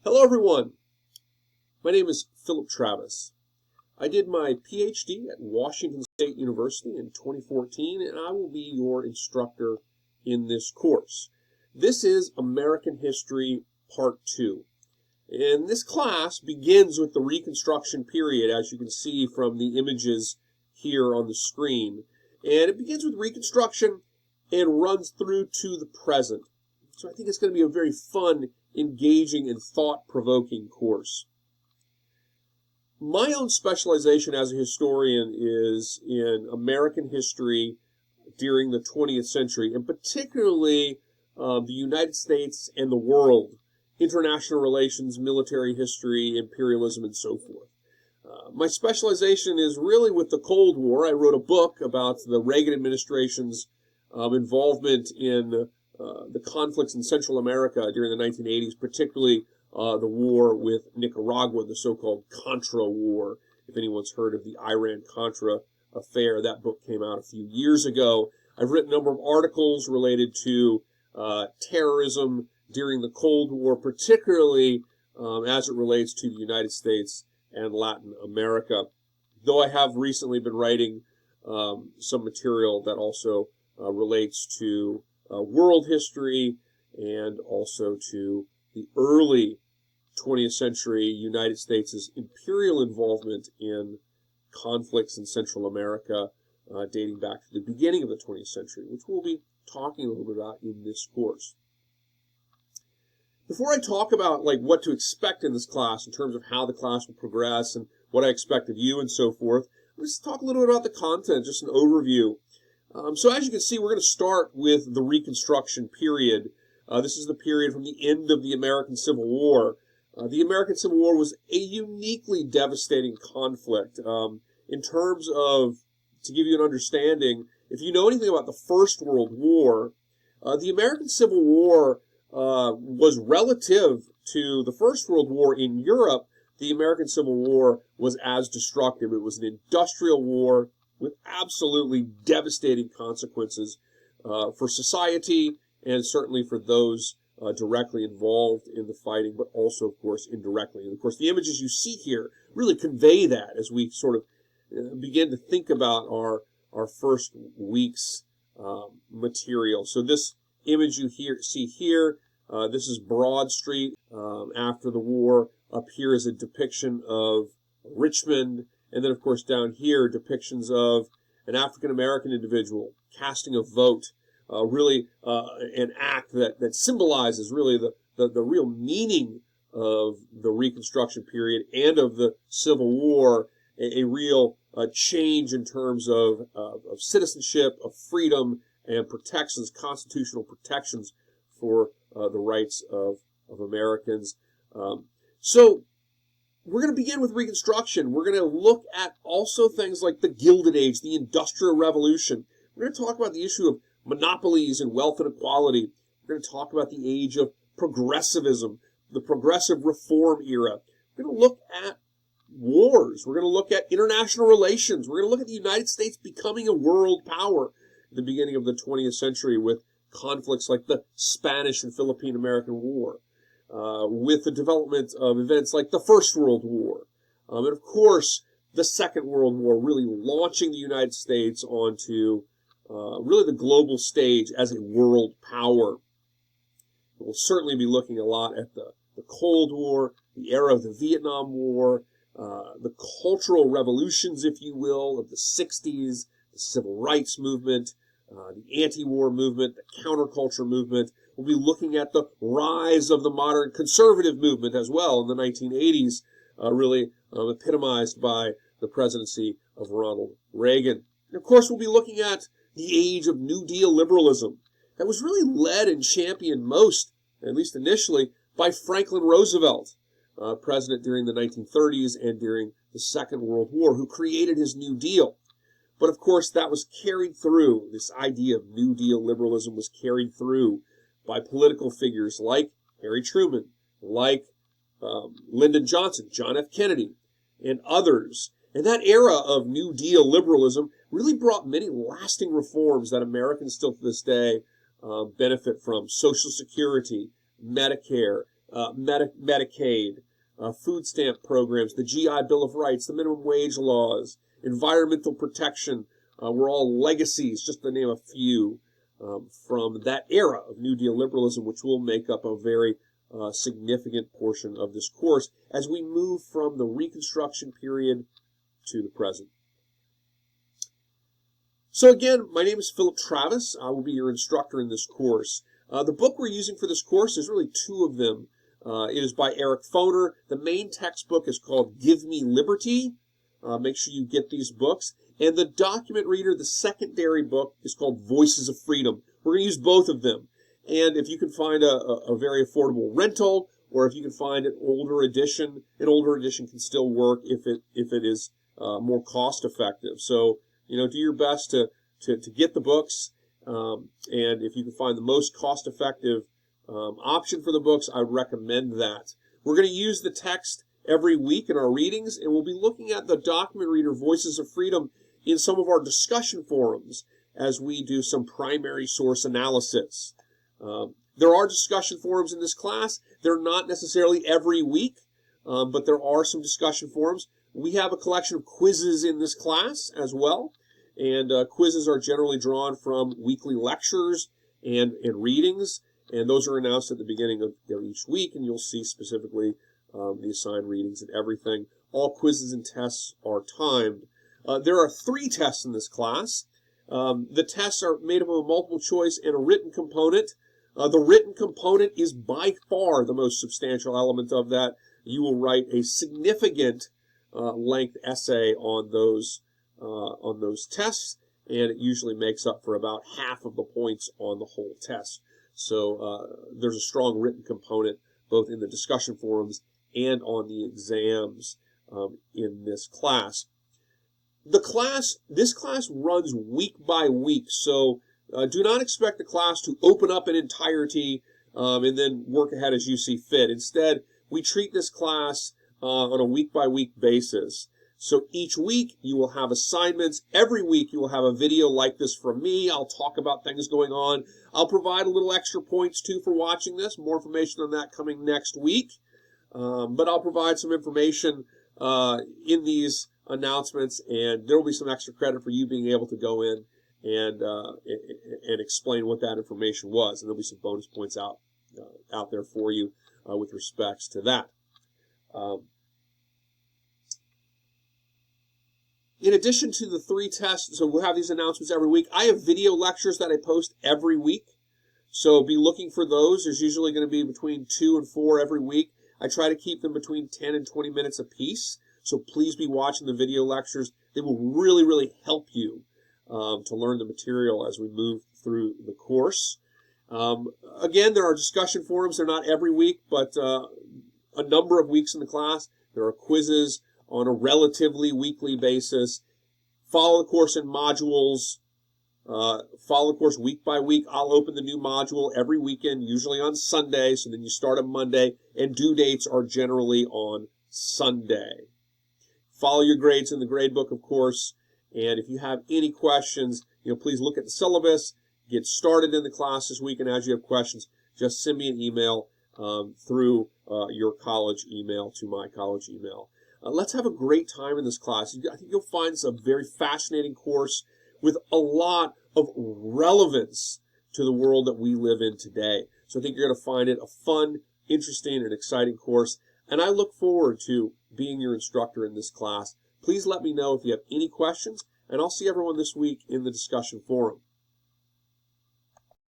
Hello, everyone. My name is Philip Travis. I did my PhD at Washington State University in 2014, and I will be your instructor in this course. This is American History Part 2. And this class begins with the Reconstruction period, as you can see from the images here on the screen. And it begins with Reconstruction and runs through to the present. So I think it's going to be a very fun, engaging, and thought-provoking course. My own specialization as a historian is in American history during the 20th century, and particularly the United States and the world, international relations, military history, imperialism, and so forth. My specialization is really with the Cold War. I wrote a book about the Reagan administration's involvement in the conflicts in Central America during the 1980s, particularly the war with Nicaragua, the so-called Contra War. If anyone's heard of the Iran-Contra affair, that book came out a few years ago. I've written a number of articles related to terrorism during the Cold War, particularly as it relates to the United States and Latin America, though I have recently been writing some material that also relates to world history and also to the early 20th century United States' imperial involvement in conflicts in Central America dating back to the beginning of the 20th century, which we'll be talking a little bit about in this course. Before I talk about what to expect in this class in terms of how the class will progress and what I expect of you and so forth, let's talk a little bit about the content, just an overview. So as you can see, we're going to start with the Reconstruction period. This is the period from the end of the American Civil War. The American Civil War was a uniquely devastating conflict. In terms of, to give you an understanding, if you know anything about the First World War, the American Civil War was relative to the First World War in Europe. The American Civil War was as destructive. It was an industrial war with absolutely devastating consequences for society and certainly for those directly involved in the fighting, but also, of course, indirectly. And, of course, the images you see here really convey that as we sort of begin to think about our first week's material. So this image you see here, this is Broad Street after the war. Up here is a depiction of Richmond. And then, of course, down here, depictions of an African-American individual casting a vote, really an act that symbolizes really the real meaning of the Reconstruction period and of the Civil War, a real change in terms of citizenship, of freedom, and protections, constitutional protections for the rights of Americans. So we're going to begin with Reconstruction. We're going to look at also things like the Gilded Age, the Industrial Revolution. We're going to talk about the issue of monopolies and wealth inequality. We're going to talk about the age of progressivism, the progressive reform era. We're going to look at wars. We're going to look at international relations. We're going to look at the United States becoming a world power at the beginning of the 20th century with conflicts like the Spanish and Philippine-American War. With the development of events like the First World War. And of course, the Second World War really launching the United States onto really the global stage as a world power. We'll certainly be looking a lot at the Cold War, the era of the Vietnam War, the cultural revolutions, if you will, of the 60s, the civil rights movement, the anti-war movement, the counterculture movement. We'll be looking at the rise of the modern conservative movement as well in the 1980s, really epitomized by the presidency of Ronald Reagan. And of course, we'll be looking at the age of New Deal liberalism that was really led and championed most, at least initially, by Franklin Roosevelt, president during the 1930s and during the Second World War, who created his New Deal. But of course, that was carried through, this idea of New Deal liberalism was carried through by political figures like Harry Truman, like Lyndon Johnson, John F. Kennedy, and others. And that era of New Deal liberalism really brought many lasting reforms that Americans still to this day benefit from. Social Security, Medicare, Medicaid, food stamp programs, the GI Bill of Rights, the minimum wage laws, environmental protection, were all legacies, just to name a few, from that era of New Deal liberalism, which will make up a very significant portion of this course as we move from the Reconstruction period to the present. So again, my name is Philip Travis. I will be your instructor in this course. The book we're using for this course is really two of them. It is by Eric Foner. The main textbook is called Give Me Liberty. Make sure you get these books. And the document reader, the secondary book, is called Voices of Freedom. We're going to use both of them. And if you can find a very affordable rental, or if you can find an older edition can still work if it is more cost effective. So, do your best to get the books. And if you can find the most cost effective option for the books, I recommend that. We're going to use the text every week in our readings, and we'll be looking at the document reader Voices of Freedom in some of our discussion forums as we do some primary source analysis. There are discussion forums in this class. They're not necessarily every week, but there are some discussion forums. We have a collection of quizzes in this class as well, and quizzes are generally drawn from weekly lectures and readings, and those are announced at the beginning of each week, and you'll see specifically the assigned readings and everything. All quizzes and tests are timed. There are 3 tests in this class. The tests are made up of a multiple choice and a written component. The written component is by far the most substantial element of that. You will write a significant length essay on those tests, and it usually makes up for about half of the points on the whole test. So there's a strong written component both in the discussion forums and on the exams in this class. This class runs week by week, so do not expect the class to open up in entirety and then work ahead as you see fit. Instead, we treat this class on a week-by-week basis. So each week you will have assignments. Every week you will have a video like this from me. I'll talk about things going on. I'll provide a little extra points too for watching this. More information on that coming next week. But I'll provide some information in these announcements, and there will be some extra credit for you being able to go in and explain what that information was. And there'll be some bonus points out there for you with respects to that. In addition to the 3 tests, so we'll have these announcements every week. I have video lectures that I post every week, so be looking for those. There's usually going to be between 2 and 4 every week. I try to keep them between 10 and 20 minutes apiece, so please be watching the video lectures. They will really, really help you to learn the material as we move through the course. Again, there are discussion forums. They're not every week, but a number of weeks in the class. There are quizzes on a relatively weekly basis. Follow the course in modules. Follow the course week by week. I'll open the new module every weekend, usually on Sunday, so then you start on Monday, and due dates are generally on Sunday. Follow your grades in the gradebook, of course, and if you have any questions, please look at the syllabus, get started in the class this week, and as you have questions, just send me an email through your college email to my college email. Let's have a great time in this class. I think you'll find this a very fascinating course with a lot of relevance to the world that we live in today. So I think you're going to find it a fun, interesting, and exciting course. And I look forward to being your instructor in this class. Please let me know if you have any questions, and I'll see everyone this week in the discussion forum.